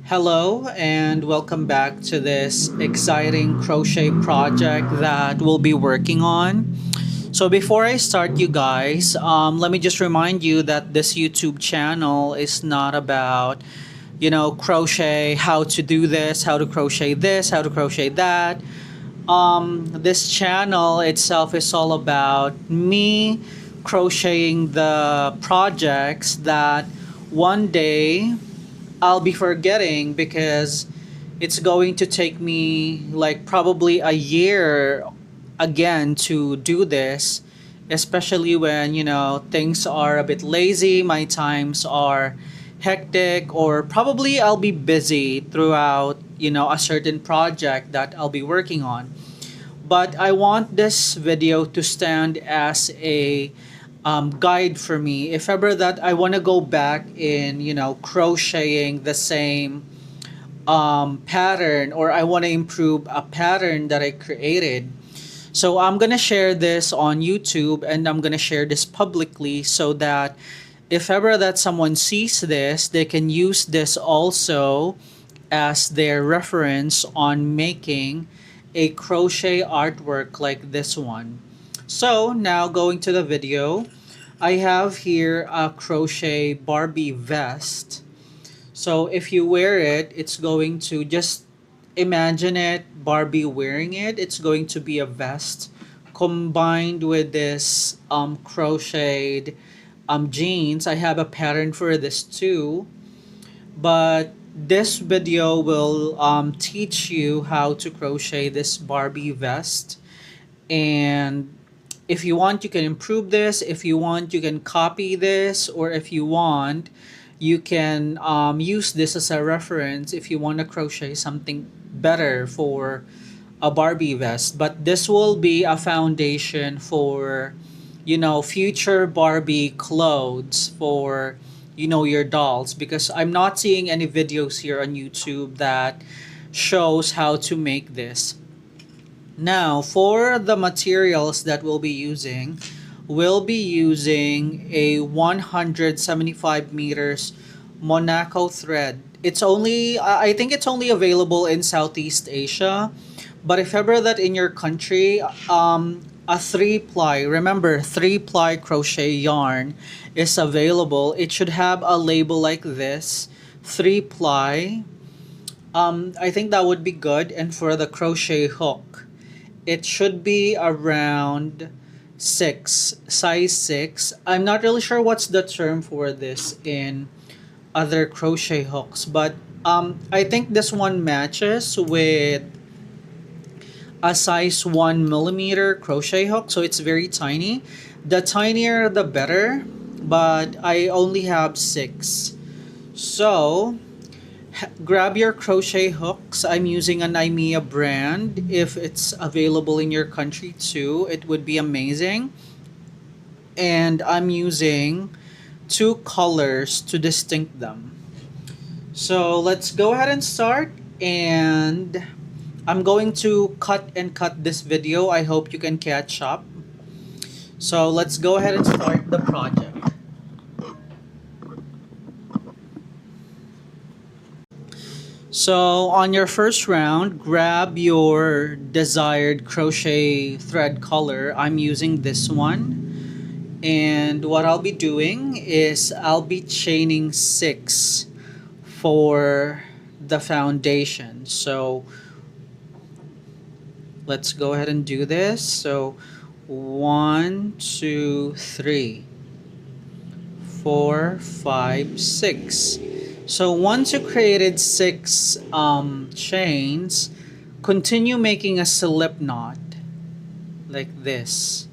Hello and welcome back to this exciting crochet project that we'll be working on. So before I start you guys, let me just remind you that this YouTube channel is not about, crochet, how to do this, how to crochet this, how to crochet that. This channel itself is all about me crocheting the projects that one day I'll be forgetting because it's going to take me like probably a year again to do this, especially when, things are a bit lazy, my times are hectic, or probably I'll be busy throughout, a certain project that I'll be working on. But I want this video to stand as a guide for me if ever that I want to go back in, crocheting the same pattern, or I want to improve a pattern that I created. So I'm going to share this on YouTube, and I'm going to share this publicly so that if ever that someone sees this, they can use this also as their reference on making a crochet artwork like this one. So now going to the video, I have here a crochet Barbie vest. So if you wear it, it's going to just imagine it, Barbie wearing it. It's going to be a vest combined with this crocheted jeans. I have a pattern for this too, but this video will teach you how to crochet this Barbie vest. And if you want, you can improve this. If you want, you can copy this, or if you want, you can use this as a reference if you want to crochet something better for a Barbie vest. But this will be a foundation for, future Barbie clothes for, your dolls, because I'm not seeing any videos here on YouTube that shows how to make this. Now, for the materials that we'll be using a 175 meters Monaco thread. I think it's only available in Southeast Asia. But if ever that in your country, a 3-ply, remember 3-ply crochet yarn is available. It should have a label like this, 3-ply. I think that would be good. And for the crochet hook, it should be around size 6. I'm not really sure what's the term for this in other crochet hooks, but I think this one matches with a size 1 millimeter crochet hook, so it's very tiny. The tinier the better, but I only have 6. So grab your crochet hooks. I'm using an IMEA brand. If it's available in your country too, it would be amazing. And I'm using 2 colors to distinct them. So let's go ahead and start, and I'm going to cut this video. I hope you can catch up. So let's go ahead and start the project. So on your first round, grab your desired crochet thread color. I'm using this one. And what I'll be doing is I'll be chaining 6 for the foundation. So let's go ahead and do this. So 1, 2, 3, 4, 5, 6. So once you created 6 chains, continue making a slip knot like this.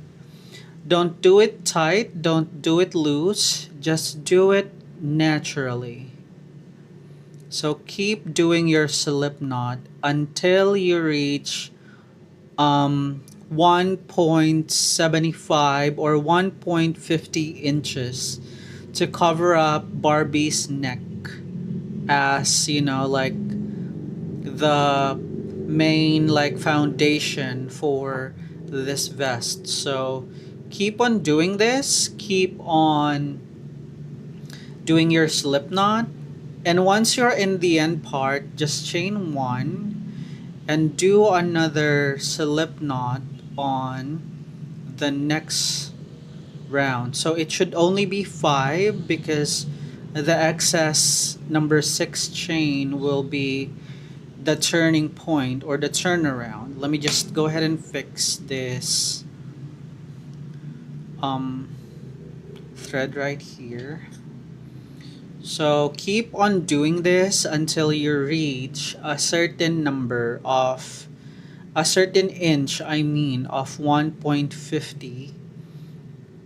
Don't do it tight, don't do it loose, just do it naturally. So keep doing your slip knot until you reach 1.75 or 1.50 inches to cover up Barbie's neck, as like the main foundation for this vest. So keep on doing this, keep on doing your slip knot, And once you're in the end part, just chain one and do another slip knot on the next round. So it should only be 5 because the excess number 6 chain will be the turning point or the turnaround. Let me just go ahead and fix this um, thread right here. So keep on doing this until you reach a certain number of a certain inch, I mean, of 1.50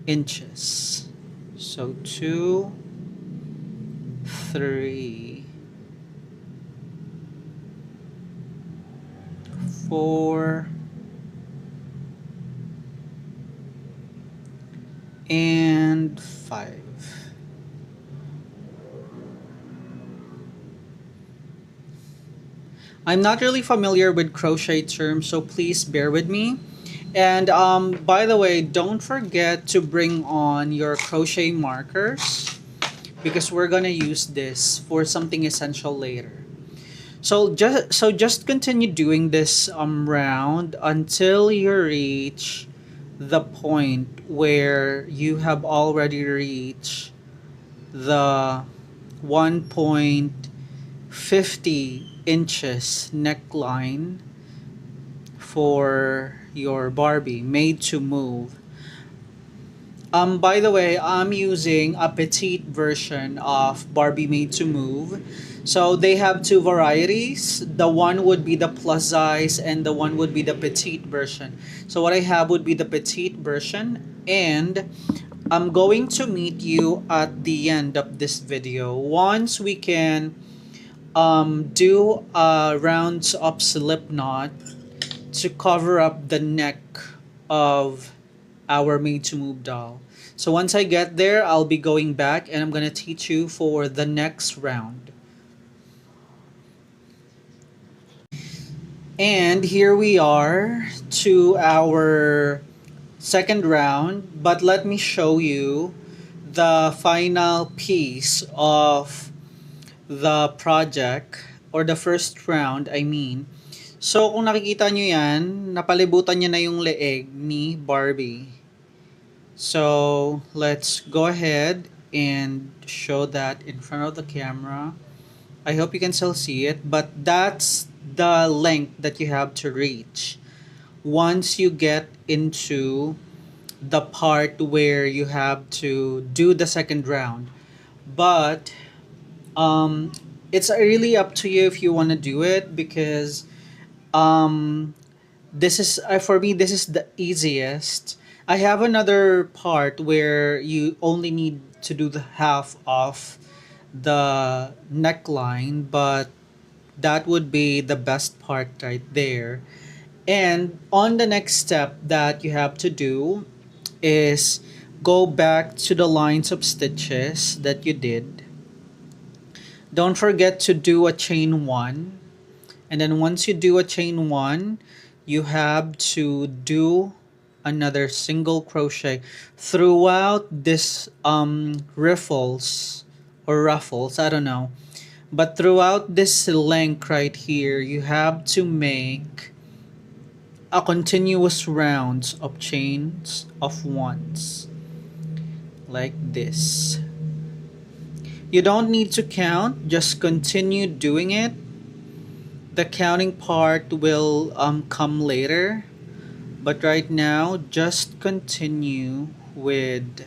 inches. So 2, 3, 4, and 5. I'm not really familiar with crochet terms, so please bear with me. And by the way, don't forget to bring on your crochet markers because we're gonna use this for something essential later. So just continue doing this round until you reach the point where you have already reached the 1.50 inches neckline for your Barbie made to move. By the way, I'm using a petite version of Barbie Made to Move. So they have two varieties. The one would be the plus size and the one would be the petite version. So what I have would be the petite version, and I'm going to meet you at the end of this video. Once we can do rounds of slip knot to cover up the neck of our made to move doll. So once I get there, I'll be going back and I'm gonna teach you for the next round. And here we are to our second round, but let me show you the final piece of the project or the first round, I mean. So kung nakikita nyo yan, napalibutan niya na yung leeg ni Barbie. So let's go ahead and show that in front of the camera. I hope you can still see it, but that's the length that you have to reach once you get into the part where you have to do the second round. But um, it's really up to you if you want to do it because um, this is for me this is the easiest. I have another part where you only need to do the half of the neckline, but that would be the best part right there. And on the next step that you have to do is go back to the lines of stitches that you did. Don't forget to do a chain one. And then once you do a chain one, you have to do another single crochet throughout this riffles or ruffles, I don't know. But throughout this length right here, you have to make a continuous rounds of chains of ones like this. You don't need to count, just continue doing it. The counting part will come later, but right now just continue with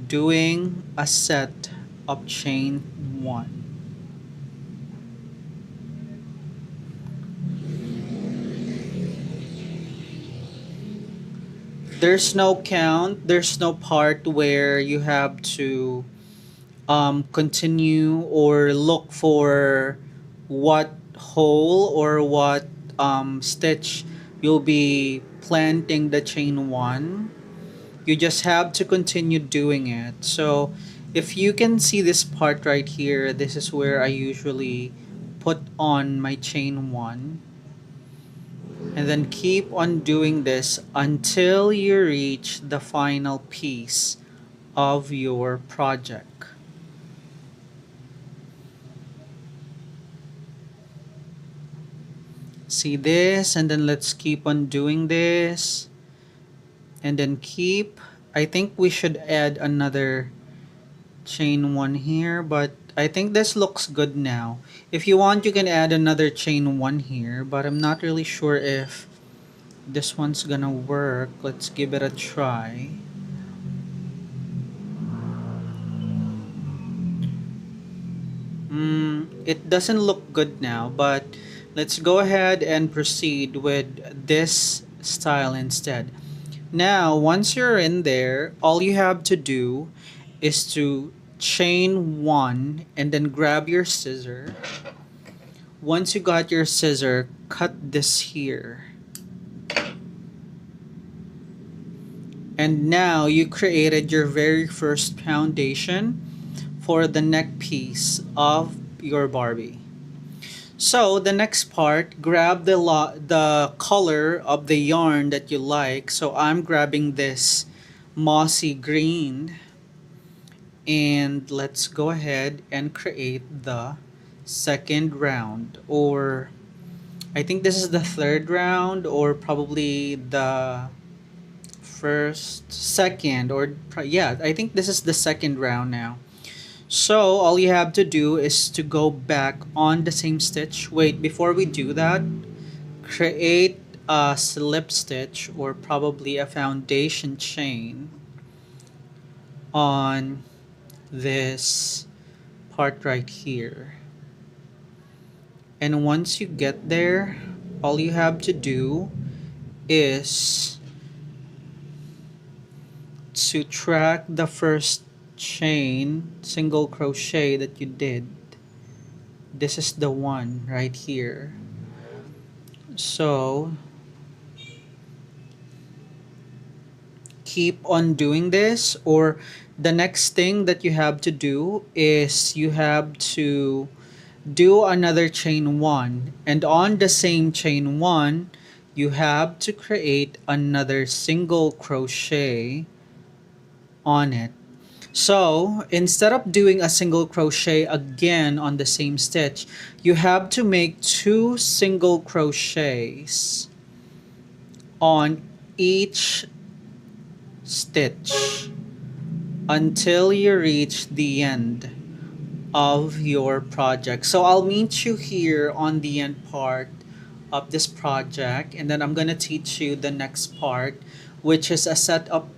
doing a set of chain one. There's no count, there's no part where you have to continue or look for what hole or what stitch you'll be planting the chain one. You just have to continue doing it. So if you can see this part right here, this is where I usually put on my chain one, and then keep on doing this until you reach the final piece of your project. See this, and then let's keep on doing this, and then keep. I think we should add another chain one here, but I think this looks good now. If you want, you can add another chain one here, but I'm not really sure if this one's gonna work. Let's give it a try. It doesn't look good now, but let's go ahead and proceed with this style instead. Now, once you're in there, all you have to do is to chain one and then grab your scissor. Once you got your scissor, cut this here. And now you created your very first foundation for the neck piece of your Barbie. So the next part, grab the color of the yarn that you like. So I'm grabbing this mossy green, and let's go ahead and create the second round, or I think this is the third round, or probably the second, or yeah, I think this is the second round now. So all you have to do is to go back on the same stitch. Wait, before we do that, create a slip stitch or probably a foundation chain on this part right here. And once you get there, all you have to do is to track the first chain single crochet that you did. This is the one right here. So keep on doing this, or the next thing that you have to do is you have to do another chain one, and on the same chain one you have to create another single crochet on it. So instead of doing a single crochet again on the same stitch, you have to make 2 single crochets on each stitch until you reach the end of your project. So I'll meet you here on the end part of this project, and then I'm gonna teach you the next part, which is a setup.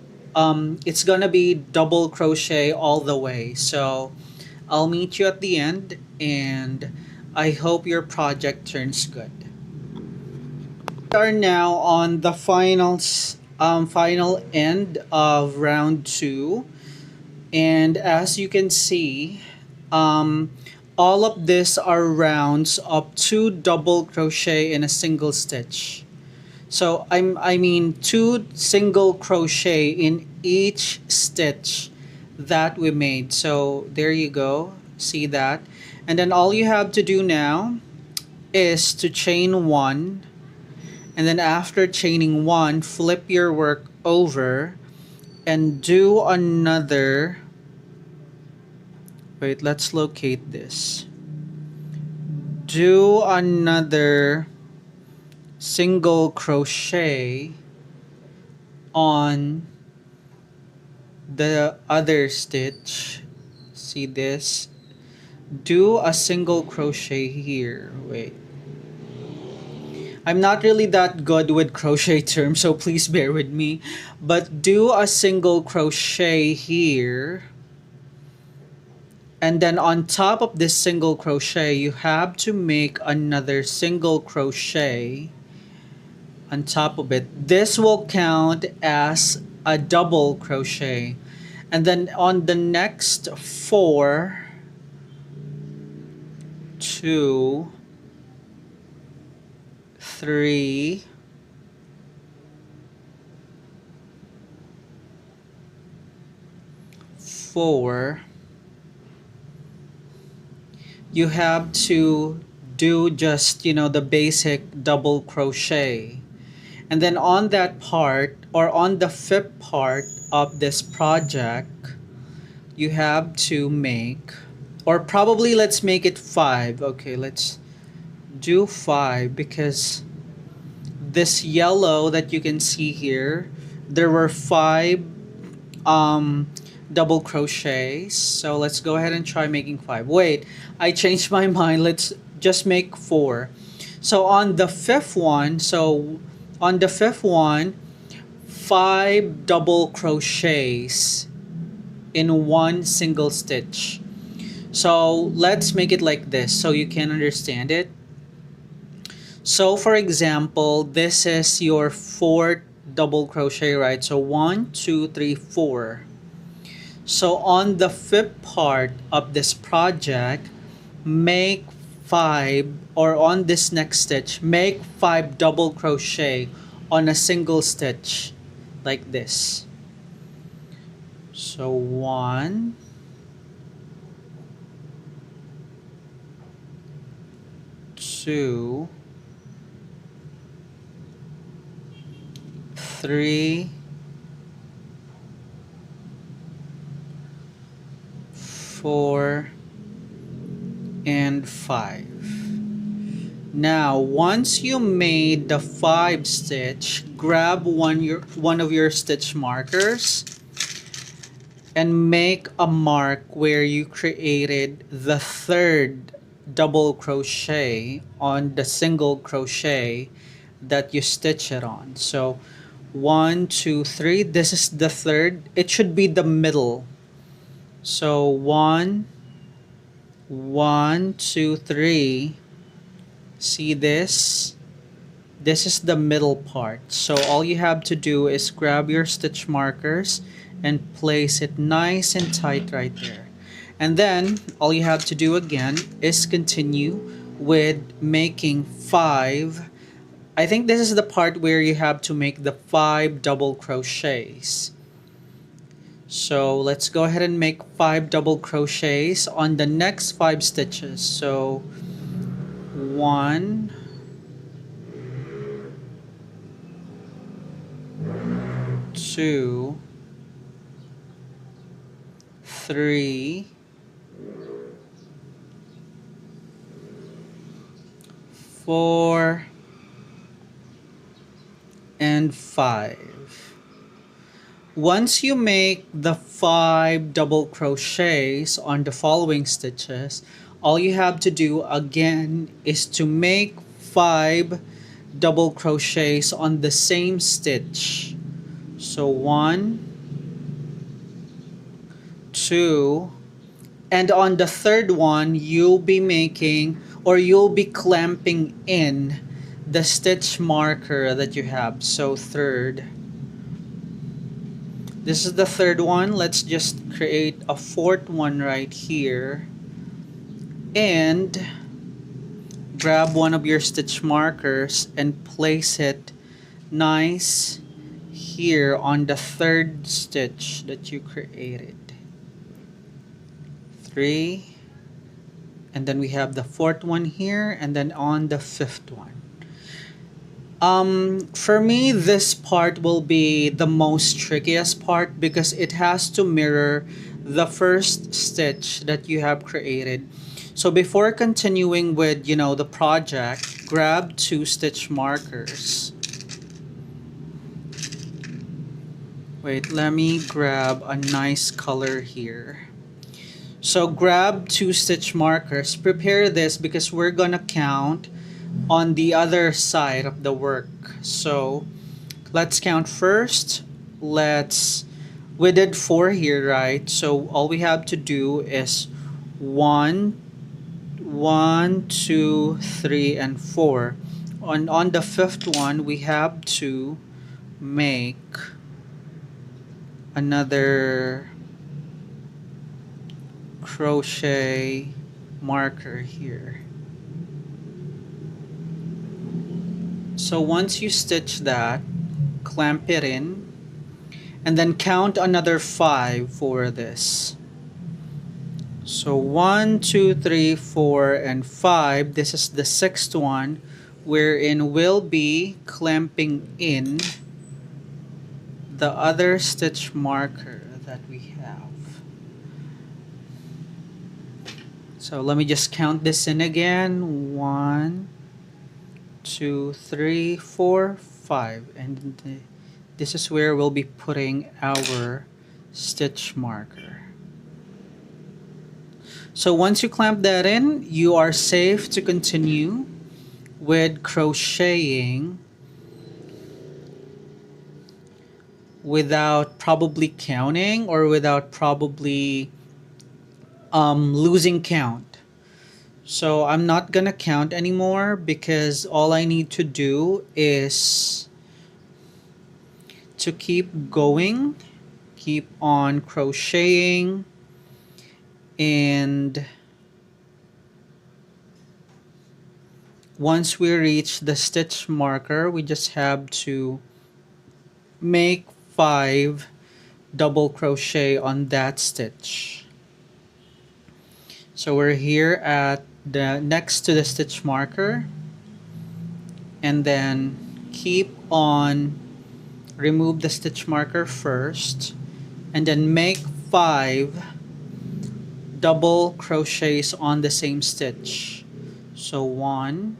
It's gonna be double crochet all the way. So I'll meet you at the end, and I hope your project turns good. We are now on the final end of round 2, and as you can see, all of this are rounds of 2 double crochet in a single stitch. So I mean 2 single crochet in each stitch that we made. So there you go, see that? And then all you have to do now is to chain 1, and then after chaining 1, flip your work over and do another, wait, let's locate this. Do another single crochet on the other stitch. See this? Do a single crochet here. Wait. I'm not really that good with crochet terms, so please bear with me. But do a single crochet here. And then on top of this single crochet, you have to make another single crochet on top of it. This will count as a double crochet. And then on the next 4, 2, 3, 4, you have to do just, the basic double crochet. And then on that part, or on the 5th part of this project, you have to make, or probably let's make it 5. Okay, let's do 5 because this yellow that you can see here, there were 5 double crochets. So let's go ahead and try making 5. Wait, I changed my mind. Let's just make 4. So on the fifth one, 5 double crochets in one single stitch. So let's make it like this so you can understand it. So for example, this is your 4th double crochet, right? So 1, 2, 3, 4. So on the 5th part of this project, make 5, or on this next stitch, make 5 double crochet on a single stitch like this. So 1, 2, 3, 4, and 5. Now once you made the 5 stitch, grab one of your stitch markers and make a mark where you created the 3rd double crochet on the single crochet that you stitch it on. So 1, 2, 3, this is the 3rd. It should be the middle. So 1, 2, 3. See this? This is the middle part. So all you have to do is grab your stitch markers and place it nice and tight right there. And then all you have to do again is continue with making 5. I think this is the part where you have to make the 5 double crochets. So let's go ahead and make 5 double crochets on the next 5 stitches. So 1, 2, 3, 4, and 5. Once you make the 5 double crochets on the following stitches, all you have to do again is to make 5 double crochets on the same stitch. So 1, 2, and on the 3rd one, you'll be making, or you'll be clamping in the stitch marker that you have. So 3rd. This is the 3rd one. Let's just create a 4th one right here. And grab one of your stitch markers and place it nice here on the 3rd stitch that you created. 3, and then we have the 4th one here, and then on the 5th one. For me, this part will be the most trickiest part because it has to mirror the first stitch that you have created. So before continuing with, the project, grab 2 stitch markers. Wait, let me grab a nice color here. So grab 2 stitch markers. Prepare this because we're gonna count on the other side of the work. So let's count first. We did 4 here, right? So all we have to do is 1, 2, 3, and 4. On the 5th one, we have to make another crochet marker here. So once you stitch that, clamp it in, and then count another 5 for this. So 1, 2, 3, 4, and 5. This is the 6th one, wherein we'll be clamping in the other stitch marker that we have. So let me just count this in again. 1, 2, 3, 4, 5, and this is where we'll be putting our stitch marker. So once you clamp that in, you are safe to continue with crocheting without probably counting or without probably losing count. So I'm not gonna count anymore because all I need to do is to keep going, keep on crocheting, and once we reach the stitch marker, we just have to make 5 double crochet on that stitch. So we're here at the next to the stitch marker, and then keep on remove the stitch marker first, and then make 5 double crochets on the same stitch. So 1,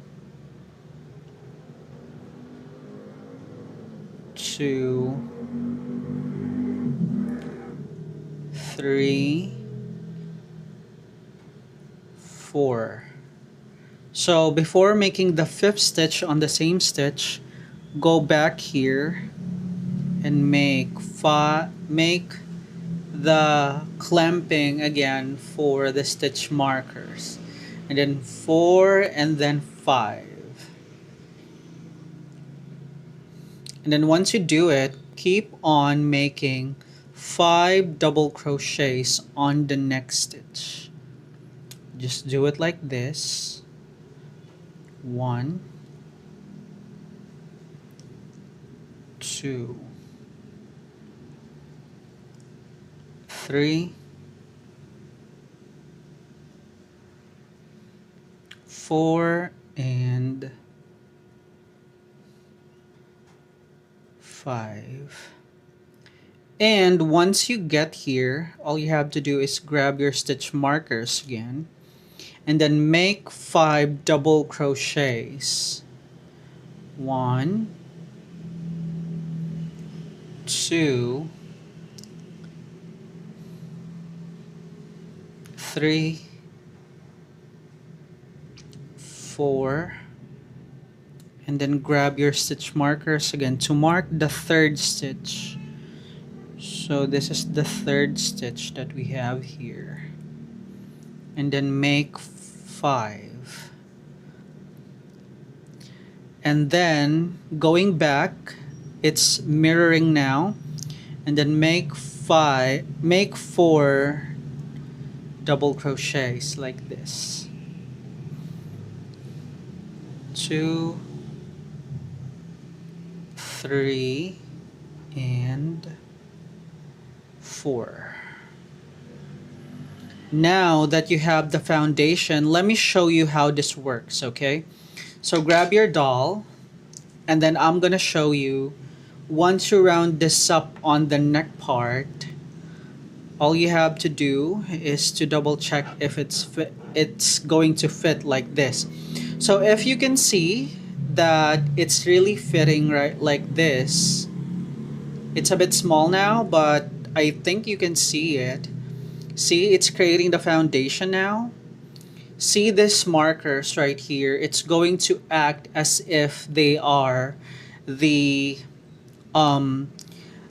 2, 3, 4. So before making the 5th stitch on the same stitch, go back here and make the clamping again for the stitch markers, and then 4 and then 5. And then once you do it, keep on making 5 double crochets on the next stitch. Just do it like this. 1, 2, 3, 4, and 5. And once you get here, all you have to do is grab your stitch markers again and then make 5 double crochets. 1, 2, 3, 4, and then grab your stitch markers again to mark the 3rd stitch. So this is the 3rd stitch that we have here, and then make 5, and then going back, it's mirroring now, and then make 4 double crochets like this. 2, 3, and 4. Now that you have the foundation, let me show you how this works, okay? So grab your doll, and then I'm gonna show you, once you round this up on the neck part, all you have to do is to double check if it's going to fit like this. So if you can see that it's really fitting right like this, it's a bit small now, but I think you can see it. See, it's creating the foundation now. See this markers right here, it's going to act as if they are the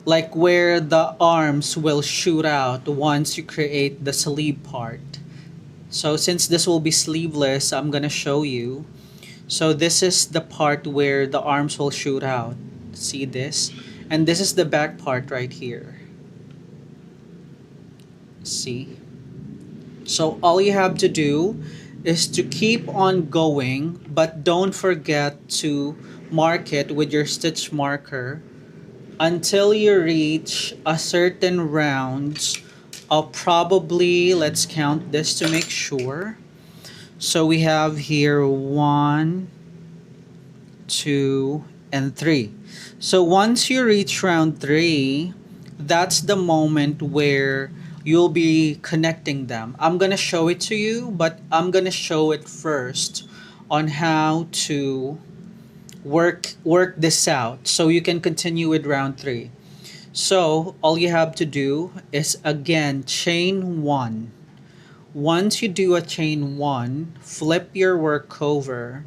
like where the arms will shoot out once you create the sleeve part. So since this will be sleeveless, I'm gonna show you. So this is the part where the arms will shoot out. See this? And this is the back part right here. See? So all you have to do is to keep on going, but don't forget to mark it with your stitch marker until you reach a certain rounds of probably, let's count this to make sure. So we have here 1, 2, and 3. So once you reach round 3, that's the moment where you'll be connecting them. I'm gonna show it to you, but I'm gonna show it first on how to work this out so you can continue with round 3. So all you have to do is again chain 1. Once you do a chain 1, flip your work over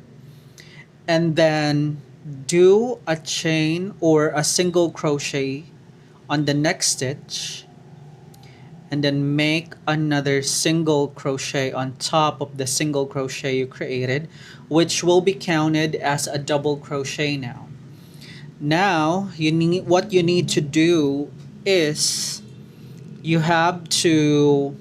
and then do a chain or a single crochet on the next stitch, and then make another single crochet on top of the single crochet you created, which will be counted as a double crochet now. Now, what you need to do is you have to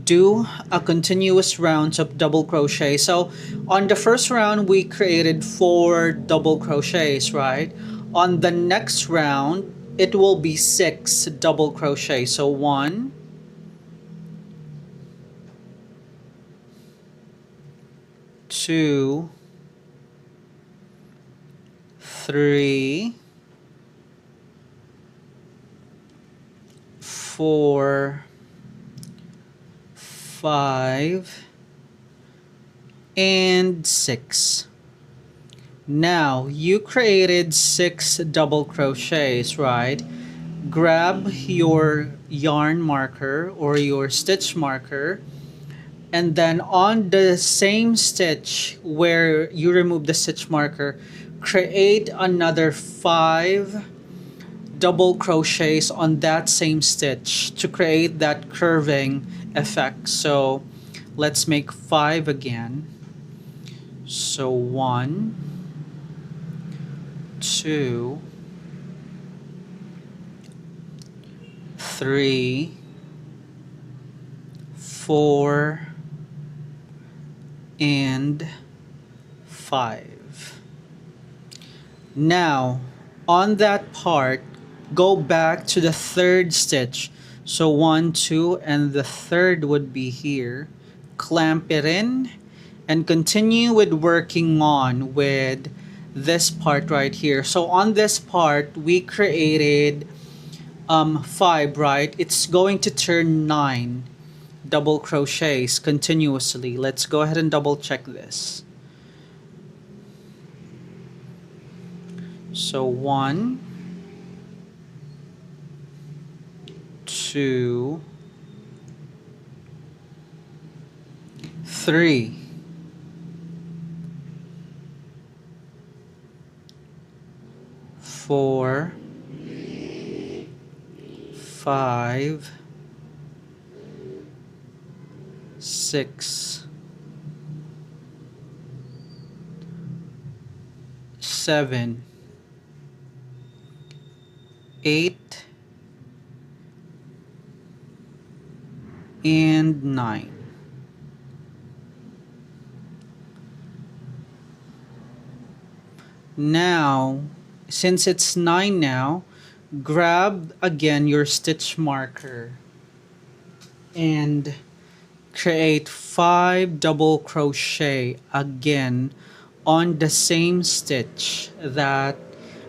do a continuous rounds of double crochet. So on the first round we created 4 double crochets, right? On the next round it will be 6 double crochet. So 1, 2, 3, 4, 5, and 6. Now you created 6 double crochets, right? Grab your yarn marker or your stitch marker, and then on the same stitch where you remove the stitch marker, create another 5 double crochets on that same stitch to create that curving effect. So let's make 5 again. So 1, 2, 3, 4, and 5. Now on that part, go back to the third stitch. So 1, 2, and the third would be here. Clamp it in and continue with working on with this part right here. So on this part we created 5, right? It's going to turn 9 double crochets continuously. Let's go ahead and double check this. So 1, 2, 3, 4, 5, 6, 7, 8, and 9. Now, since it's 9 now, grab again your stitch marker and create 5 double crochet again on the same stitch that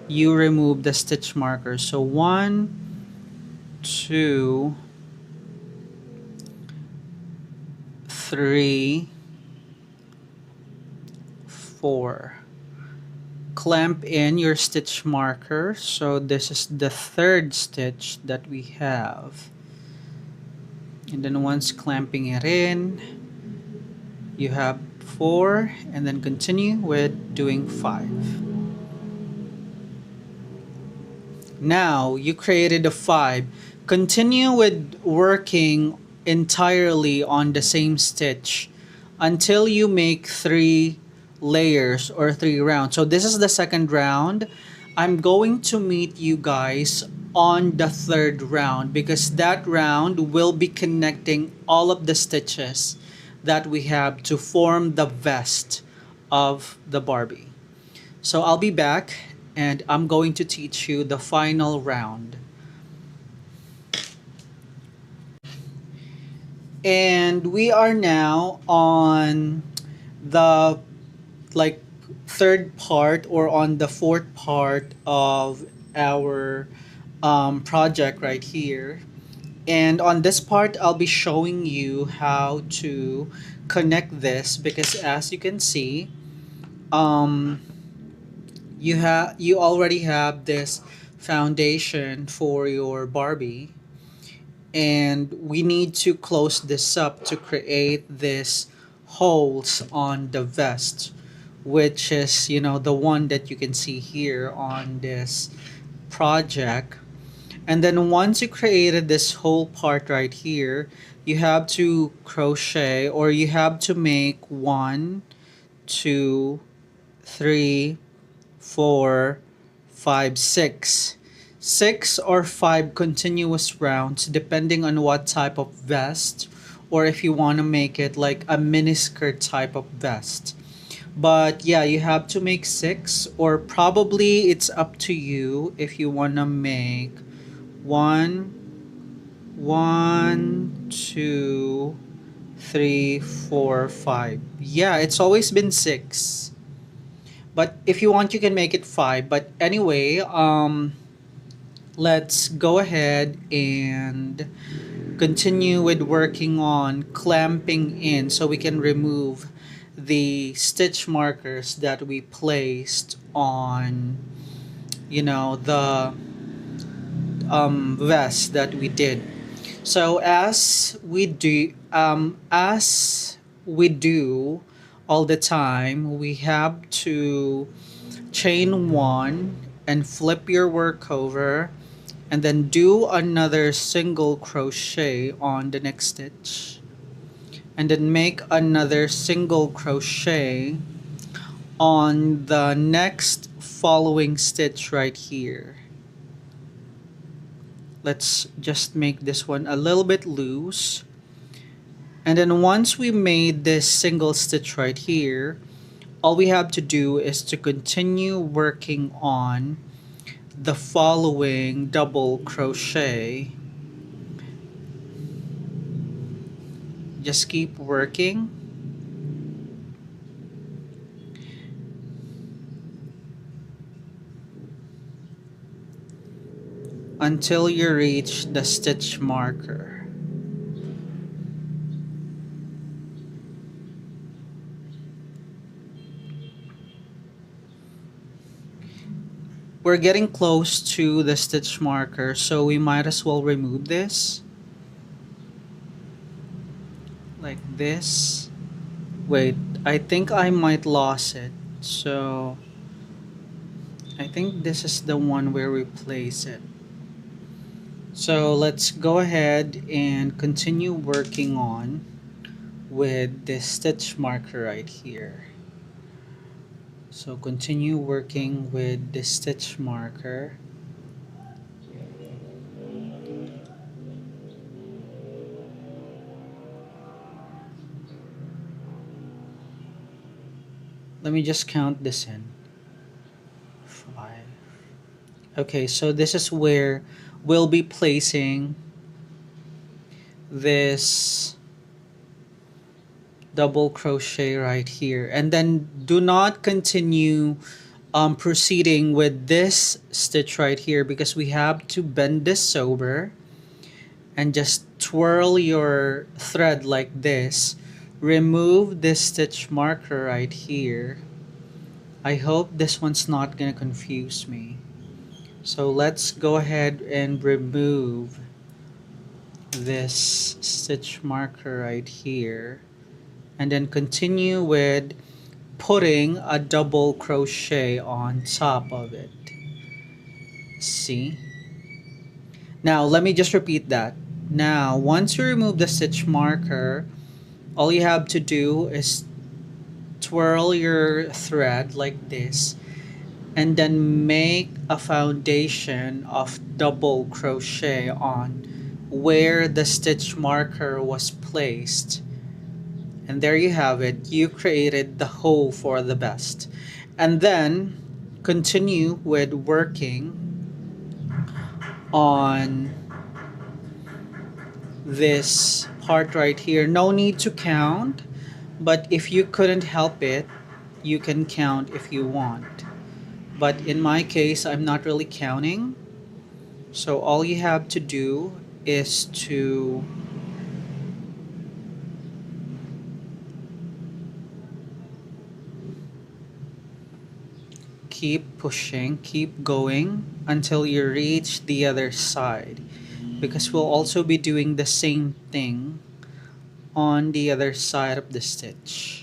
you remove the stitch marker. So 1, 2, 3, 4. Clamp in your stitch marker. So this is the third stitch that we have. And then once clamping it in, you have 4, and then continue with doing 5. Now you created a 5. Continue with working entirely on the same stitch until you make 3 layers or 3 rounds. So this is the second round. I'm going to meet you guys on the third round because that round will be connecting all of the stitches that we have to form the vest of the Barbie. So I'll be back and I'm going to teach you the final round. And we are now on the third part or on the fourth part of our project right here. And on this part I'll be showing you how to connect this because as you can see, um you already have this foundation for your Barbie, and we need to close this up to create this holes on the vest, which is, the one that you can see here on this project. And then once you created this whole part right here, you have to crochet, or you have to make 1, 2, 3, 4, 5, 6. 6 or 5 continuous rounds, depending on what type of vest, or if you want to make it like a miniskirt type of vest. But yeah, you have to make 6, or probably it's up to you if you want to make one, 1, 2, 3, 4, 5. Yeah, it's always been 6. But if you want, you can make it 5. But anyway, let's go ahead and continue with working on clamping in so we can remove the stitch markers that we placed on, the vest that we did. So as we do all the time, we have to chain one and flip your work over, and then do another single crochet on the next stitch, and then make another single crochet on the next following stitch right here. Let's just make this one a little bit loose. And then once we made this single stitch right here, all we have to do is to continue working on the following double crochet. Just keep working until you reach the stitch marker. We're getting close to the stitch marker, so we might as well remove this like this. Wait, I think I might lose it. So I think this is the one where we place it. So let's go ahead and continue working on with this stitch marker right here. So continue working with the stitch marker. Let me just count this in. 5. Okay, so this is where we'll be placing this double crochet right here, and then do not continue proceeding with this stitch right here, because we have to bend this over and just twirl your thread like this. Remove this stitch marker right here. I hope this one's not gonna confuse me. So let's go ahead and remove this stitch marker right here, and then continue with putting a double crochet on top of it. See? Now let me just repeat that. Now once you remove the stitch marker, all you have to do is twirl your thread like this, and then make a foundation of double crochet on where the stitch marker was placed. And there you have it. You created the hole for the vest. And then continue with working on this part right here. No need to count, but if you couldn't help it, you can count if you want. But in my case, I'm not really counting. So all you have to do is to keep pushing, keep going until you reach the other side, because we'll also be doing the same thing on the other side of the stitch.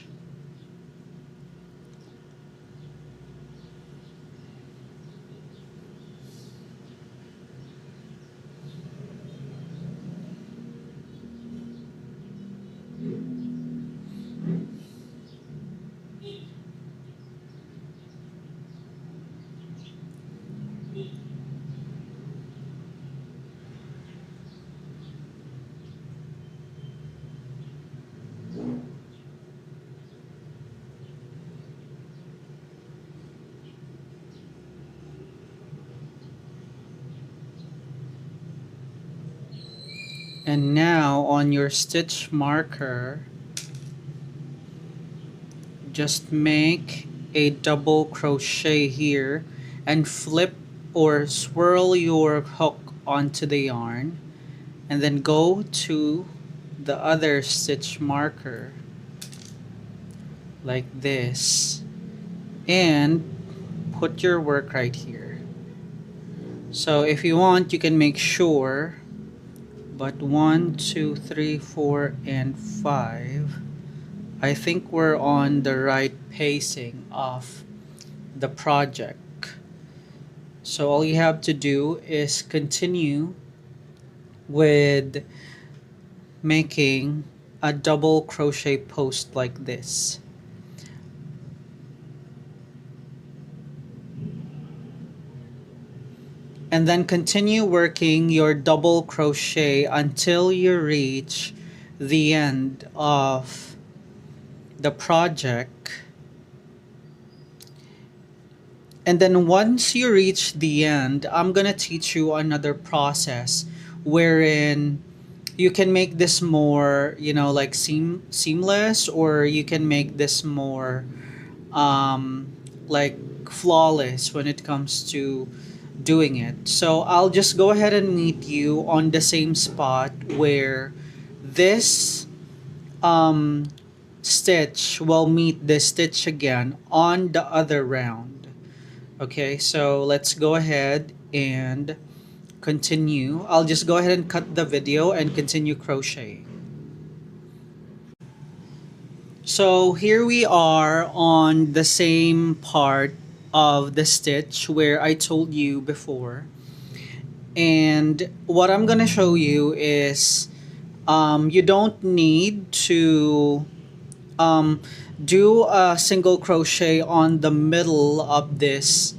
And now on your stitch marker, just make a double crochet here and flip or swirl your hook onto the yarn, and then go to the other stitch marker like this and put your work right here. So if you want, you can make sure, but 1, 2, 3, 4, and 5, I think we're on the right pacing of the project. So all you have to do is continue with making a double crochet post like this. And then continue working your double crochet until you reach the end of the project. And then once you reach the end, I'm gonna teach you another process wherein you can make this more, like seamless, or you can make this more like flawless when it comes to doing it. So I'll just go ahead and meet you on the same spot where this um, stitch will meet this stitch again on the other round. Okay, so let's go ahead and continue. I'll just go ahead and cut the video and continue crocheting. So here we are on the same part of the stitch where I told you before. And what I'm gonna show you is you don't need to do a single crochet on the middle of this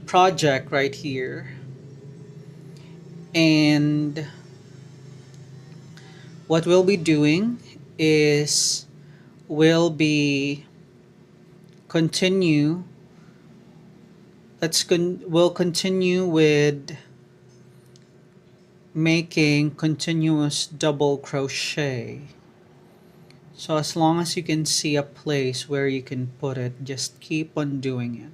project right here. And what we'll be doing is we'll continue with making continuous double crochet. So as long as you can see a place where you can put it, just keep on doing it.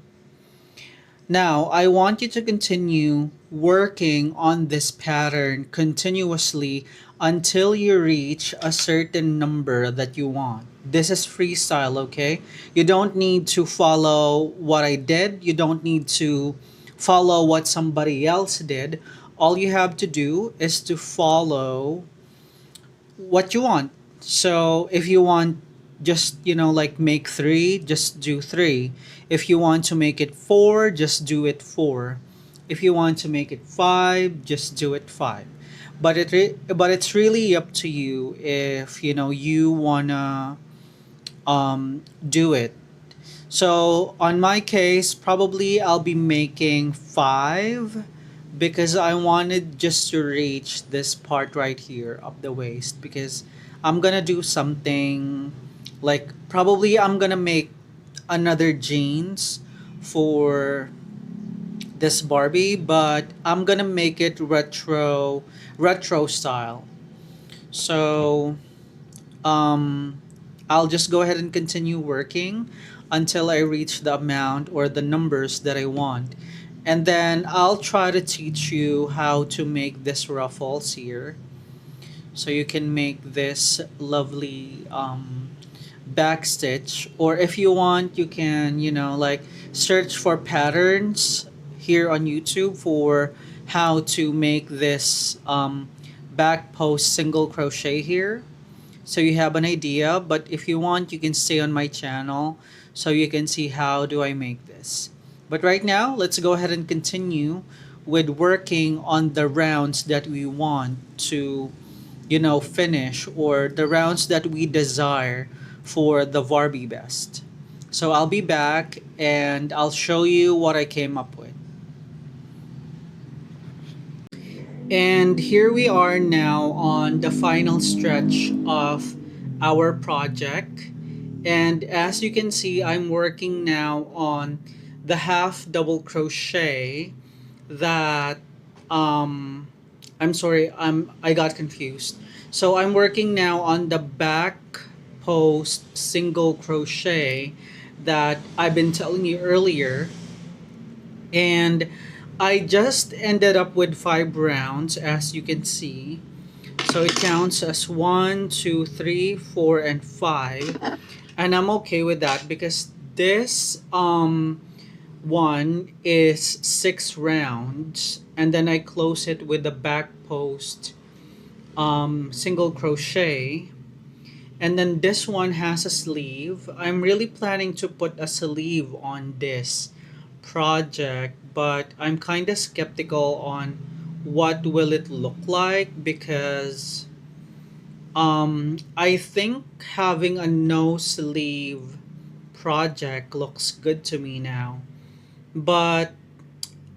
Now, I want you to continue working on this pattern continuously until you reach a certain number that you want. This is freestyle, okay? You don't need to follow what I did. You don't need to follow what somebody else did. All you have to do is to follow what you want. So if you want just, like make 3, just do 3. If you want to make it 4, just do it 4. If you want to make it 5, just do it 5. But it's really up to you if you wanna do it. So on my case, probably I'll be making 5 because I wanted just to reach this part right here of the waist, because I'm gonna do something like, probably I'm gonna make another jeans for this Barbie, but I'm gonna make it retro style. So um I'll just go ahead and continue working until I reach the amount or the numbers that I want. And then I'll try to teach you how to make this ruffles here. So you can make this lovely back stitch, or if you want, you can, like search for patterns here on YouTube for how to make this back post single crochet here, so you have an idea. But if you want, you can stay on my channel so you can see how do I make this. But right now, let's go ahead and continue with working on the rounds that we want to, finish, or the rounds that we desire for the Barbie vest. So I'll be back and I'll show you what I came up with. And here we are now on the final stretch of our project. And as you can see, I'm working now on the half double crochet that I'm sorry, I got confused. So I'm working now on the back post single crochet that I've been telling you earlier. And I just ended up with 5 rounds, as you can see. So it counts as 1, 2, 3, 4, and 5. And I'm okay with that because this one is 6 rounds, and then I close it with the back post single crochet. And then this one has a sleeve. I'm really planning to put a sleeve on this project, but I'm kind of skeptical on what will it look like because I think having a no sleeve project looks good to me now. But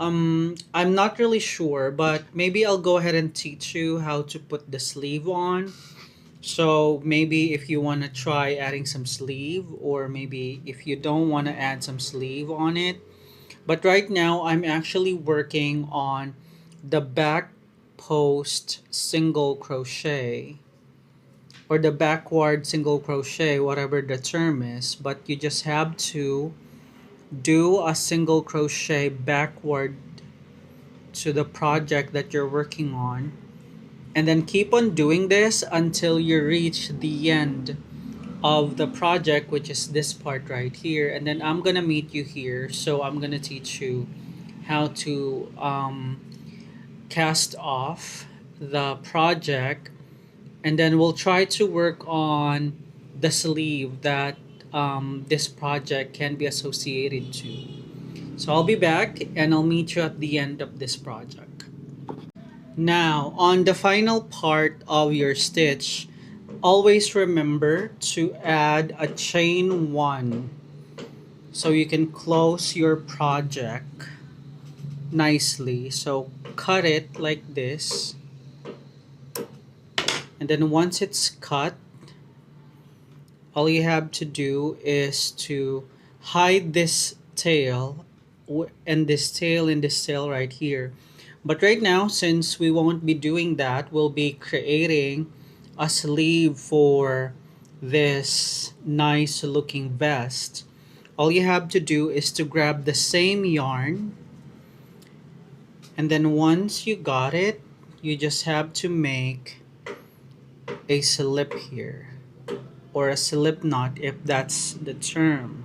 I'm not really sure, but maybe I'll go ahead and teach you how to put the sleeve on. So maybe if you want to try adding some sleeve, or maybe if you don't want to add some sleeve on it. But right now I'm actually working on the back post single crochet, or the backward single crochet, whatever the term is. But you just have to do a single crochet backward to the project that you're working on, and then keep on doing this until you reach the end of the project, which is this part right here. And then I'm gonna meet you here, so I'm gonna teach you how to cast off the project, and then we'll try to work on the sleeve that this project can be associated to. So I'll be back and I'll meet you at the end of this project. Now, on the final part of your stitch, always remember to add a chain 1 so you can close your project nicely. So cut it like this, and then once it's cut, all you have to do is to hide this tail and this tail and this tail right here. But right now, since we won't be doing that, we'll be creating a sleeve for this nice looking vest. All you have to do is to grab the same yarn, and then once you got it, you just have to make a slip here, or a slip knot if that's the term,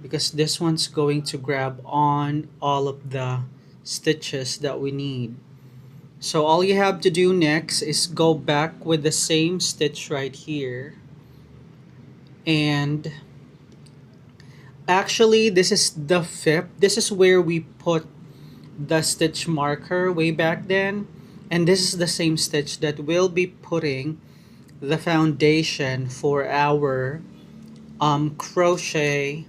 because this one's going to grab on all of the stitches that we need. So all you have to do next is go back with the same stitch right here, and actually this is the 5th. This is where we put the stitch marker way back then, and this is the same stitch that we'll be putting the foundation for our crochet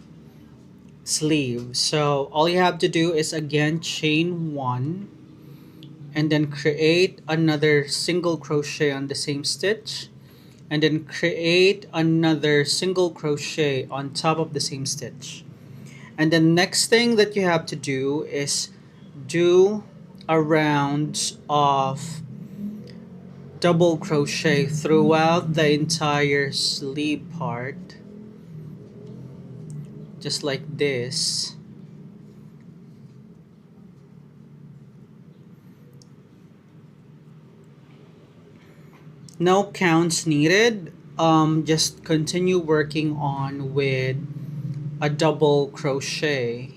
sleeve. So all you have to do is again chain 1, and then create another single crochet on the same stitch, and then create another single crochet on top of the same stitch. And the next thing that you have to do is do a round of double crochet throughout the entire sleeve part, just like this. No counts needed. Just continue working on with a double crochet.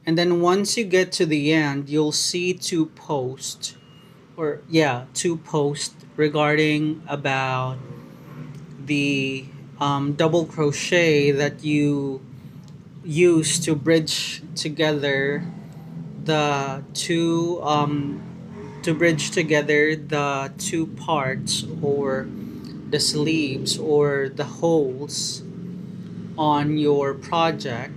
And then once you get to the end, you'll see two posts, or yeah, two posts regarding about the double crochet that you use to bridge together the two parts, or the sleeves or the holes on your project.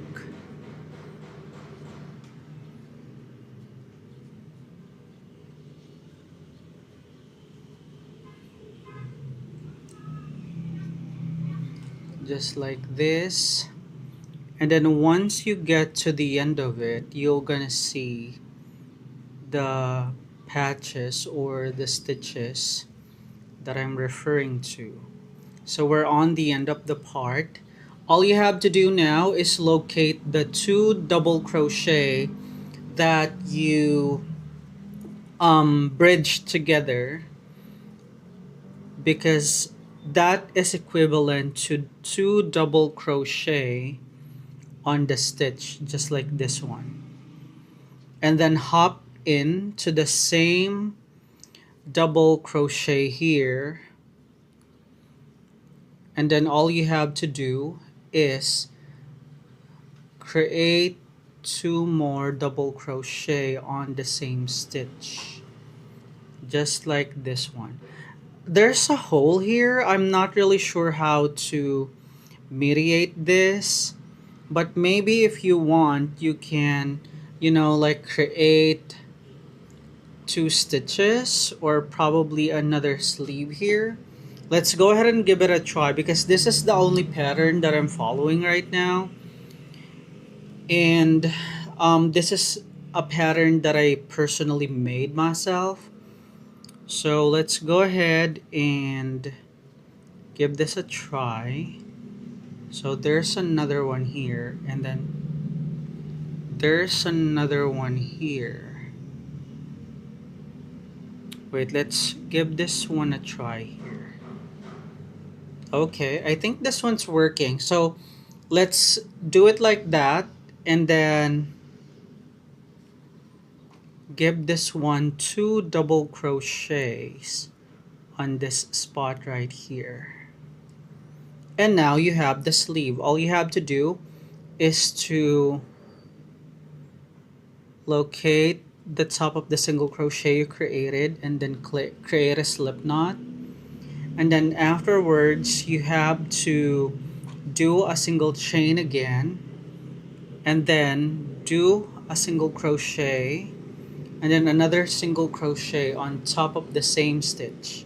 Just like this. And then once you get to the end of it, you're gonna see the patches or the stitches that I'm referring to. So we're on the end of the part. All you have to do now is locate the two double crochet that you bridge together, because that is equivalent to two double crochet on the stitch, just like this one. And then hop in to the same double crochet here, and then all you have to do is create two more double crochet on the same stitch, just like this one. There's a hole here. I'm not really sure how to mediate this, but maybe if you want, you can, like create two stitches or probably another sleeve here. Let's go ahead and give it a try, because this is the only pattern that I'm following right now. And this is a pattern that I personally made myself. So let's go ahead and give this a try. So there's another one here, and then there's another one here. Wait, let's give this one a try here. Okay, I think this one's working. So let's do it like that, and then give this one two double crochets on this spot right here. And now you have the sleeve. All you have to do is to locate the top of the single crochet you created, and then create a slip knot. And then afterwards, you have to do a single chain again, and then do a single crochet, and then another single crochet on top of the same stitch,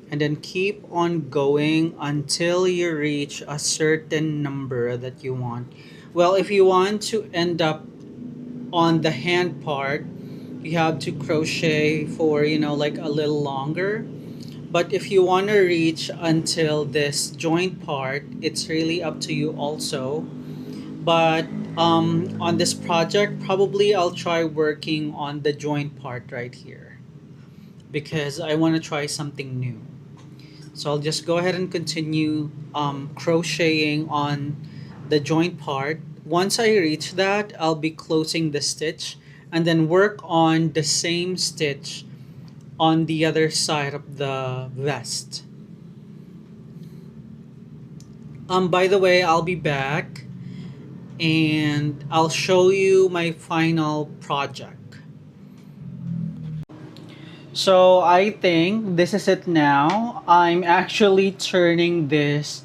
and then keep on going until you reach a certain number that you want. Well, if you want to end up on the hand part, you have to crochet for like a little longer. But if you want to reach until this joint part, it's really up to you also. But on this project, probably I'll try working on the joint part right here, because I want to try something new. So I'll just go ahead and continue crocheting on the joint part. Once I reach that, I'll be closing the stitch, and then work on the same stitch on the other side of the vest. By the way, I'll be back and I'll show you my final project. So I think this is it now. I'm actually turning this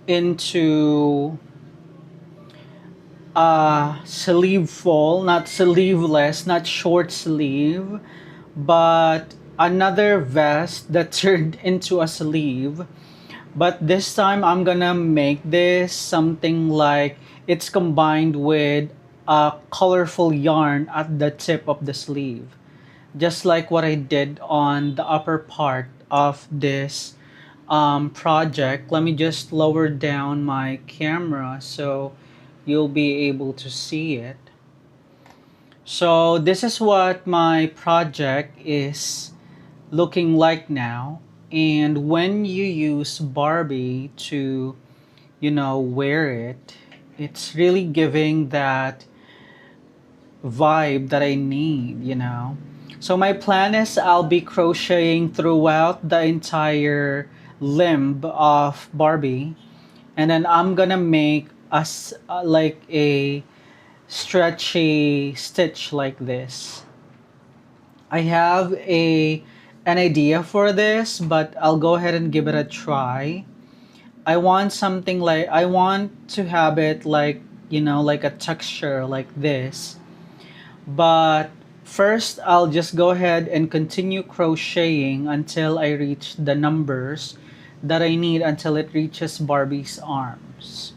into sleeveful, not sleeveless, not short sleeve, but another vest that turned into a sleeve. But this time I'm gonna make this something like it's combined with a colorful yarn at the tip of the sleeve, just like what I did on the upper part of this project. Let me just lower down my camera so you'll be able to see it. So this is what my project is looking like now. And when you use Barbie to, wear it, it's really giving that vibe that I need. So my plan is I'll be crocheting throughout the entire limb of Barbie, and then I'm gonna make us like a stretchy stitch like this. I have a an idea for this, but I'll go ahead and give it a try. I want to have it like, like a texture like this. But first, I'll just go ahead and continue crocheting until I reach the numbers that I need until it reaches Barbie's arms.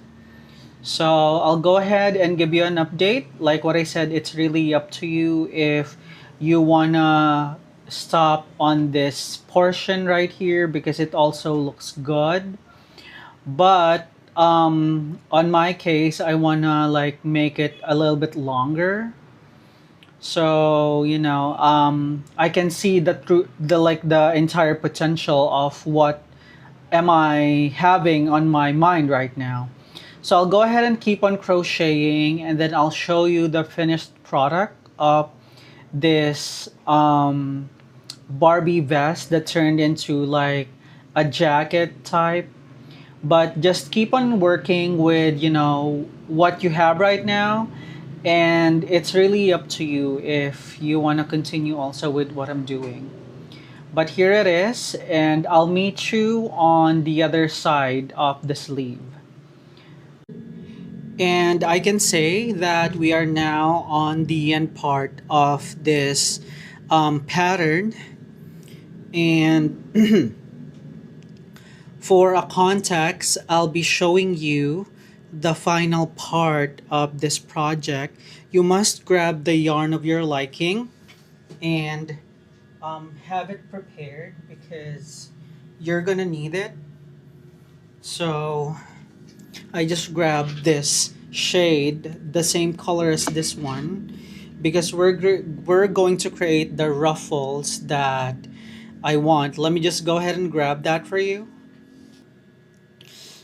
So I'll go ahead and give you an update. Like what I said, it's really up to you if you wanna stop on this portion right here because it also looks good. But on my case, I wanna like make it a little bit longer. So I can see the entire potential of what am I having on my mind right now. So I'll go ahead and keep on crocheting, and then I'll show you the finished product of this Barbie vest that turned into like a jacket type. But just keep on working with what you have right now, and it's really up to you if you want to continue also with what I'm doing. But here it is, and I'll meet you on the other side of the sleeve. And I can say that we are now on the end part of this pattern. And for a context, I'll be showing you the final part of this project. You must grab the yarn of your liking and have it prepared because you're gonna need it. So I just grabbed this shade, the same color as this one, because we're going to create the ruffles that I want. Let me just go ahead and grab that for you.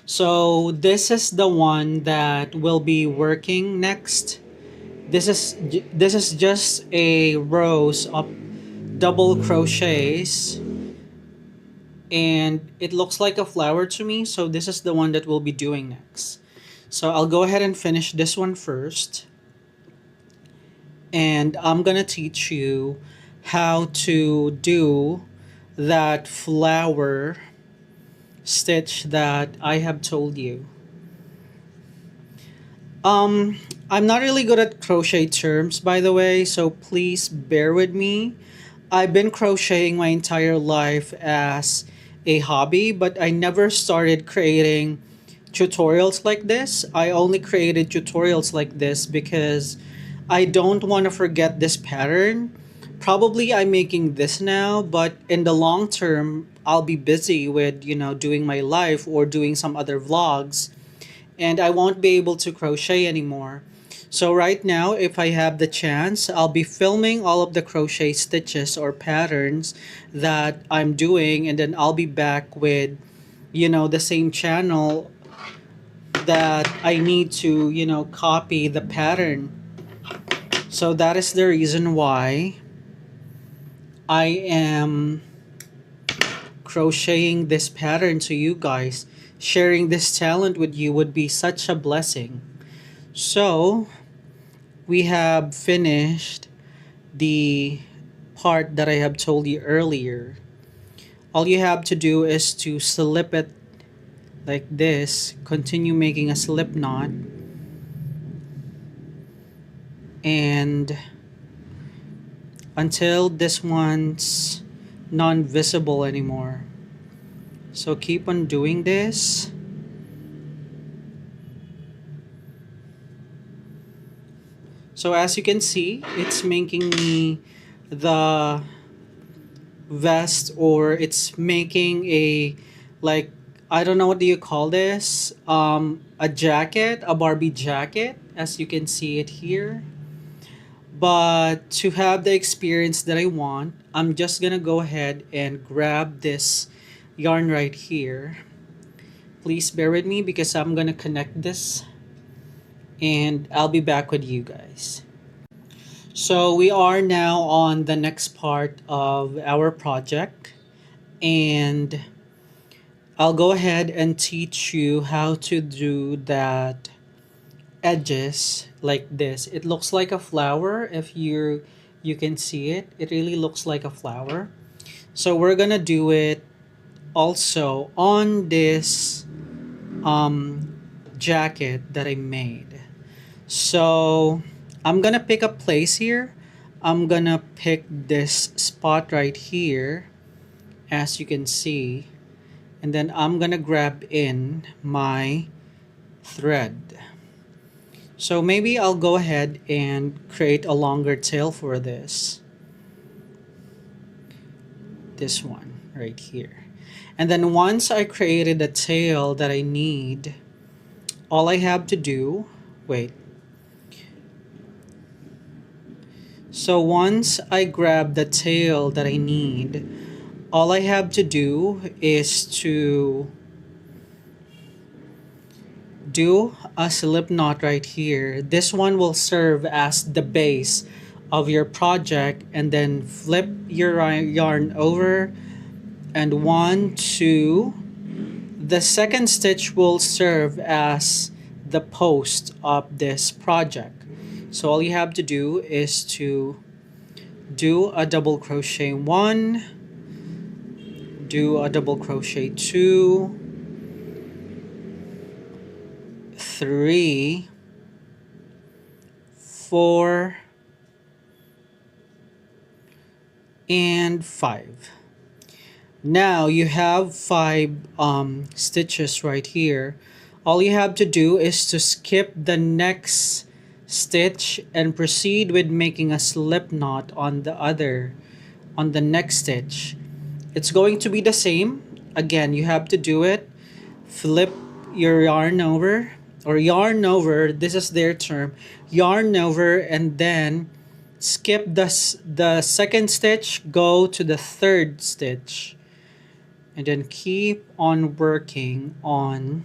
So this is the one that will be working next. This is just a rows of double crochets, and it looks like a flower to me, so this is the one that we'll be doing next. So I'll go ahead and finish this one first, and I'm gonna teach you how to do that flower stitch that I have told you. I'm not really good at crochet terms, by the way, so please bear with me. I've been crocheting my entire life as a hobby, but I never started creating tutorials like this. I only created tutorials like this because I don't want to forget this pattern. Probably I'm making this now, but in the long term, I'll be busy with, doing my life or doing some other vlogs, and I won't be able to crochet anymore. So right now, if I have the chance, I'll be filming all of the crochet stitches or patterns that I'm doing, and then I'll be back with, the same channel that I need to, copy the pattern. So that is the reason why I am crocheting this pattern to you guys. Sharing this talent with you would be such a blessing. So we have finished the part that I have told you earlier. All you have to do is to slip it like this, continue making a slip knot, and until this one's non-visible anymore. So keep on doing this. So as you can see, it's making me the vest, or it's making a, like, I don't know, what do you call this? A jacket, a Barbie jacket, as you can see it here. But to have the experience that I want, I'm just gonna go ahead and grab this yarn right here. Please bear with me because I'm gonna connect this and I'll be back with you guys. So we are now on the next part of our project, and I'll go ahead and teach you how to do that edges like this. It looks like a flower. If you can see it, it really looks like a flower. So we're gonna do it also on this jacket that I made. So I'm gonna pick a place here. I'm gonna pick this spot right here, as you can see, and then I'm gonna grab in my thread. So maybe I'll go ahead and create a longer tail for this one right here. And then once I created the tail that I need, all I have to do, wait. So once I grab the tail that I need, all I have to do is to do a slip knot right here. This one will serve as the base of your project, and then flip your yarn over, and 1, 2. The second stitch will serve as the post of this project. So all you have to do is to do a double crochet 1, do a double crochet 2, 3, 4, and 5. Now you have 5 stitches right here. All you have to do is to skip the next stitch and proceed with making a slip knot on the next stitch. It's going to be the same. Again, you have to do it. Flip your yarn over, or yarn over, this is their term, yarn over, and then skip the second stitch, go to the third stitch, and then keep on working on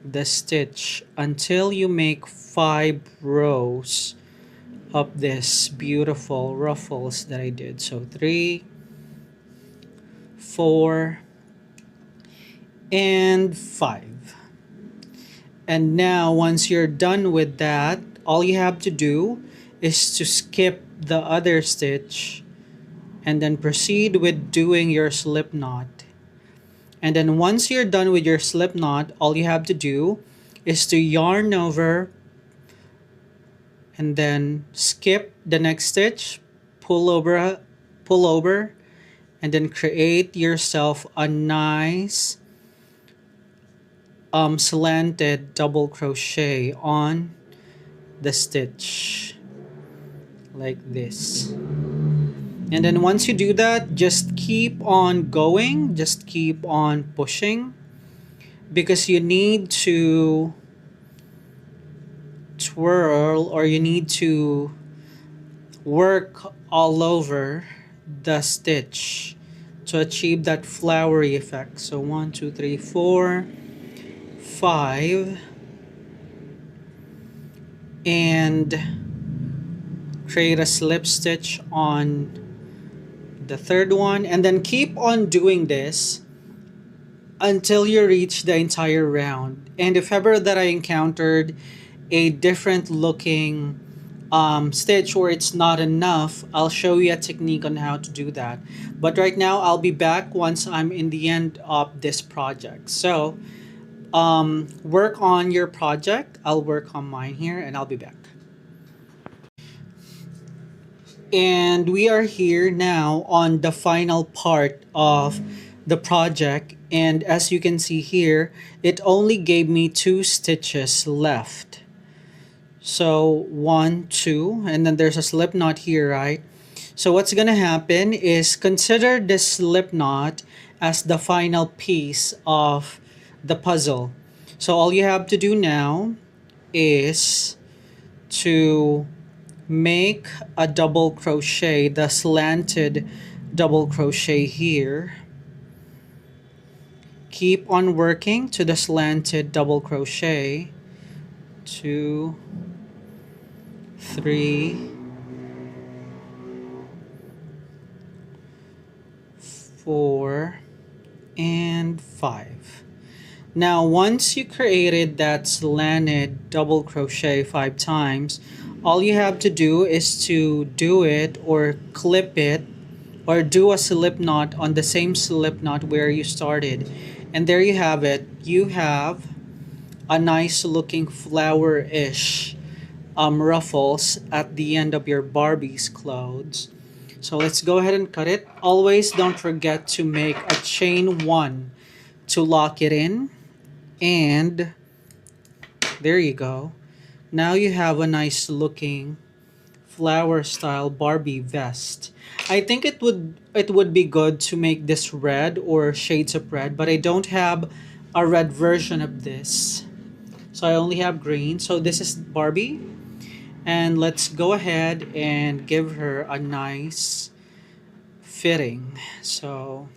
the stitch until you make 5 rows of this beautiful ruffles that I did. So 3, 4, and 5. And now once you're done with that, all you have to do is to skip the other stitch and then proceed with doing your slip knot. And then once you're done with your slip knot, all you have to do is to yarn over and then skip the next stitch, pull over, and then create yourself a nice slanted double crochet on the stitch like this. And then once you do that, just keep on going, just keep on pushing, because you need to twirl, or you need to work all over the stitch to achieve that flowery effect. So 1, 2, 3, 4, 5, and create a slip stitch on the third one, and then keep on doing this until you reach the entire round. And if ever that I encountered a different looking stitch where it's not enough, I'll show you a technique on how to do that. But right now I'll be back once I'm in the end of this project. So work on your project, I'll work on mine here, and I'll be back. And we are here now on the final part of the project, and as you can see here, it only gave me 2 stitches left. So 1, 2, and then there's a slip knot here, right? So what's gonna happen is consider this slip knot as the final piece of the puzzle. So all you have to do now is to make a double crochet, the slanted double crochet here, keep on working to the slanted double crochet. 2, 3, 4, and 5. Now, once you created that slanted double crochet 5 times, all you have to do is to do it or clip it or do a slip knot on the same slip knot where you started. And there you have it. You have a nice looking flower-ish ruffles at the end of your Barbie's clothes. So let's go ahead and cut it. Always don't forget to make a chain 1 to lock it in. And there you go. Now you have a nice looking flower style Barbie vest. I think it would be good to make this red or shades of red, but I don't have a red version of this. So I only have green. So this is Barbie. And let's go ahead and give her a nice fitting. So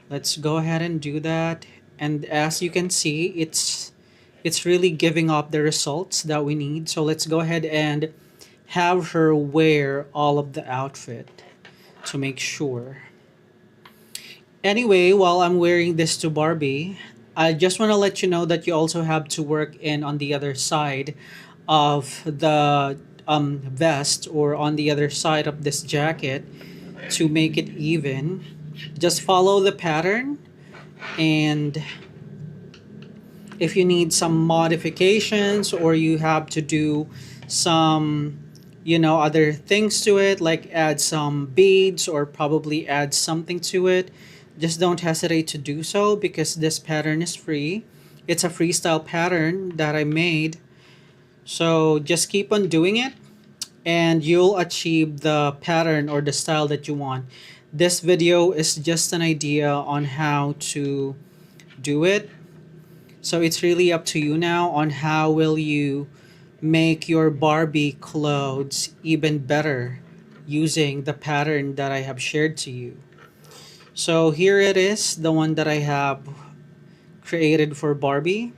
let's go ahead and do that. And as you can see, it's really giving up the results that we need. So let's go ahead and have her wear all of the outfit to make sure. Anyway, while I'm wearing this to Barbie, I just want to let you know that you also have to work in on the other side of the vest or on the other side of this jacket to make it even. Just follow the pattern, and if you need some modifications or you have to do some other things to it, like add some beads or probably add something to it, just don't hesitate to do so, because this pattern is free. It's a freestyle pattern that I made. So just keep on doing it and you'll achieve the pattern or the style that you want. This video is just an idea on how to do it. So it's really up to you now on how will you make your Barbie clothes even better using the pattern that I have shared to you. So here it is, the one that I have created for Barbie.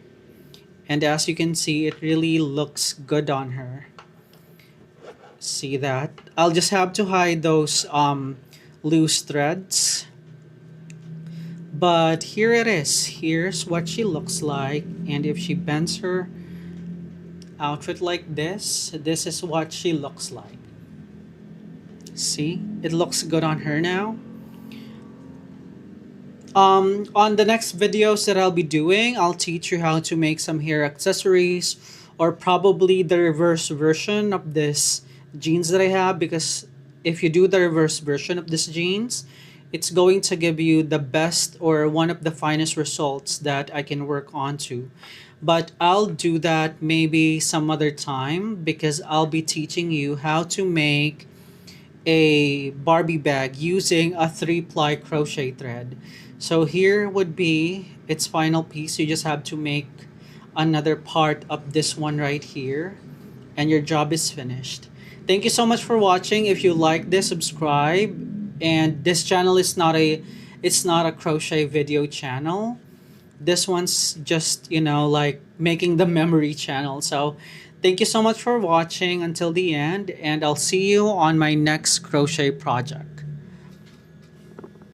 And as you can see, it really looks good on her. See that? I'll just have to hide those loose threads. But here it is. Here's what she looks like. And if she bends her outfit like this is what she looks like. See? It looks good on her now. On the next videos that I'll be doing, I'll teach you how to make some hair accessories or probably the reverse version of this jeans that I have, because if you do the reverse version of this jeans, it's going to give you the best or one of the finest results that I can work on to. But I'll do that maybe some other time, because I'll be teaching you how to make a Barbie bag using a 3-ply crochet thread. So here would be its final piece. You just have to make another part of this one right here and your job is finished. Thank you so much for watching. If you like this, subscribe. And this channel is not a crochet video channel. This one's just, like making the memory channel. So thank you so much for watching until the end, and I'll see you on my next crochet project.